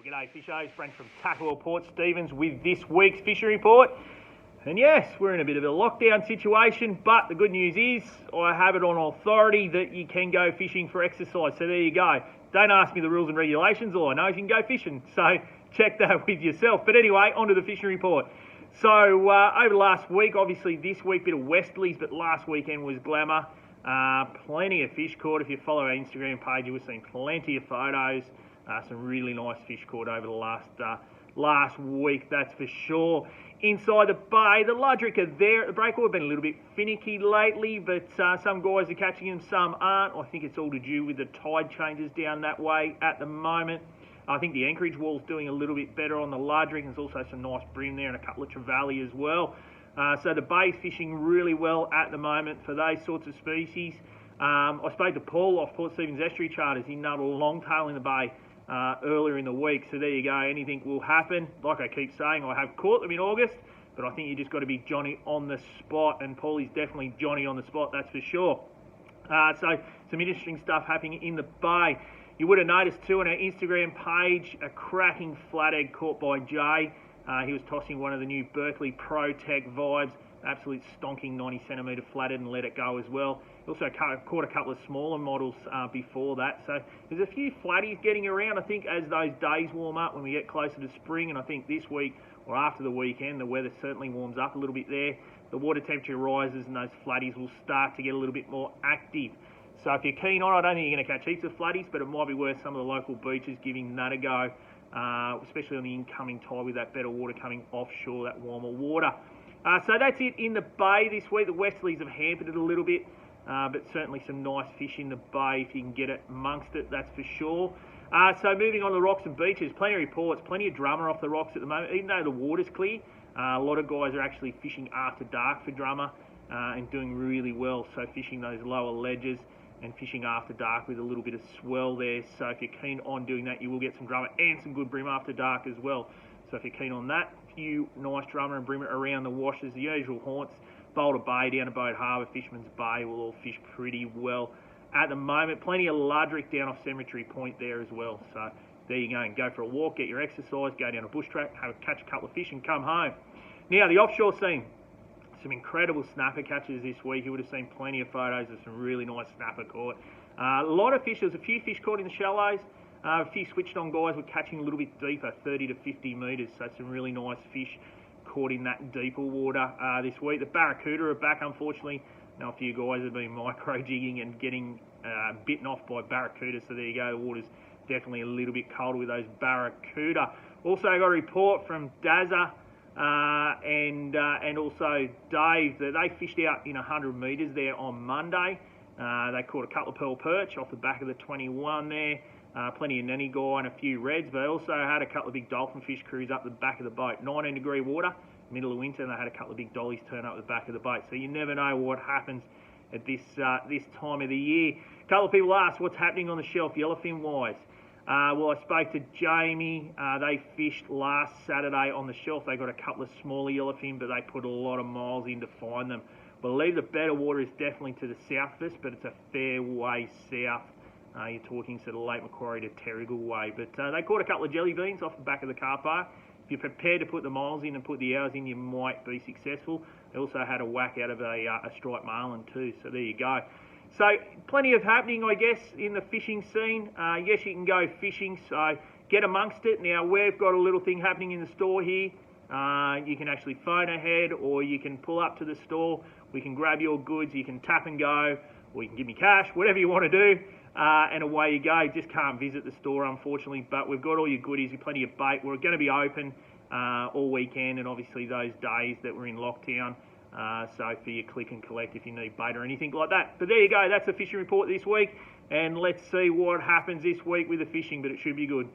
G'day Fishers, Frank from Tackle Port Stephens with this week's fishing report. And yes, we're in a bit of a lockdown situation, but the good news is I have it on authority that you can go fishing for exercise. So there you go. Don't ask me the rules and regulations, all I know is you can go fishing. So check that with yourself. But anyway, on to the fishing report. So over last week, obviously this week, bit of westerlies, but last weekend was glamour. Plenty of fish caught. If you follow our Instagram page, you will see plenty of photos. Some really nice fish caught over the last week, that's for sure. Inside the bay, the Ludrick are there at the breakwater. Been a little bit finicky lately, but some guys are catching them, some aren't. I think it's all to do with the tide changes down that way at the moment. I think the Anchorage wall's doing a little bit better on the Ludrick. There's also some nice bream there and a couple of trevally as well. So the bay's fishing really well at the moment for those sorts of species. I spoke to Paul off Port Stephens Estuary Charters. He nailed a longtail in the bay earlier in the week, so there you go. Anything will happen. Like I keep saying, I have caught them in August, but I think you just got to be Johnny on the spot, and Paulie's definitely Johnny on the spot, that's for sure. So some interesting stuff happening in the bay. You would have noticed too on our Instagram page a cracking flathead caught by Jay. He was tossing one of the new Berkeley Pro Tech Vibes, absolute stonking 90 centimetre flathead, and let it go as well. He also caught a couple of smaller models before that. So there's a few flatties getting around, I think, as those days warm up when we get closer to spring. And I think this week or after the weekend, the weather certainly warms up a little bit there. The water temperature rises and those flatties will start to get a little bit more active. So if you're keen on it, I don't think you're going to catch heaps of flatties, but it might be worth some of the local beaches giving that a go, especially on the incoming tide with that better water coming offshore, that warmer water. So that's it in the bay this week. The westerlies have hampered it a little bit, but certainly some nice fish in the bay if you can get it amongst it, that's for sure. So moving on to the rocks and beaches, plenty of reports, plenty of drummer off the rocks at the moment. Even though the water's clear, a lot of guys are actually fishing after dark for drummer and doing really well. So fishing those lower ledges and fishing after dark with a little bit of swell there. So if you're keen on doing that, you will get some drummer and some good bream after dark as well. So if you're keen on that, a few nice drummer and breamer around the washes, the usual haunts. Boulder Bay down to Boat Harbour, Fisherman's Bay will all fish pretty well at the moment. Plenty of Ludrick down off Cemetery Point there as well. So there you go, and go for a walk, get your exercise, go down a bush track, catch a couple of fish and come home. Now the offshore scene, some incredible snapper catches this week. You would have seen plenty of photos of some really nice snapper caught. A lot of fish, there's a few fish caught in the shallows. A few switched on guys were catching a little bit deeper, 30 to 50 metres, so some really nice fish caught in that deeper water this week. The barracuda are back, unfortunately. Now a few guys have been micro jigging and getting bitten off by barracuda, so there you go. The water's definitely a little bit colder with those barracuda. Also got a report from Dazza and also Dave that they fished out in 100 metres there on Monday. They caught a couple of pearl perch off the back of the 21 there. Plenty of nanny guy and a few reds, but they also had a couple of big dolphin fish cruise up the back of the boat. 19 degree water, middle of winter, and they had a couple of big dollies turn up the back of the boat. So you never know what happens at this time of the year. A couple of people asked what's happening on the shelf yellowfin wise. Well, I spoke to Jamie. They fished last Saturday on the shelf. They got a couple of smaller yellowfin, but they put a lot of miles in to find them. Believe the better water is definitely to the south of us, but it's a fair way south. You're talking sort of Lake Macquarie to Terrigal way. But they caught a couple of jelly beans off the back of the car park. If you're prepared to put the miles in and put the hours in, you might be successful. They also had a whack out of a striped marlin too, so there you go. So plenty of happening, I guess, in the fishing scene. Yes, you can go fishing, so get amongst it. Now, we've got a little thing happening in the store here. You can actually phone ahead or you can pull up to the store. We can grab your goods, you can tap and go, or you can give me cash, whatever you want to do. And away you go. Just can't visit the store, unfortunately, but we've got all your goodies, plenty of bait. We're going to be open all weekend, and obviously those days that we're in lockdown. So for your click and collect if you need bait or anything like that. But there you go. That's the fishing report this week, and let's see what happens this week with the fishing, but it should be good.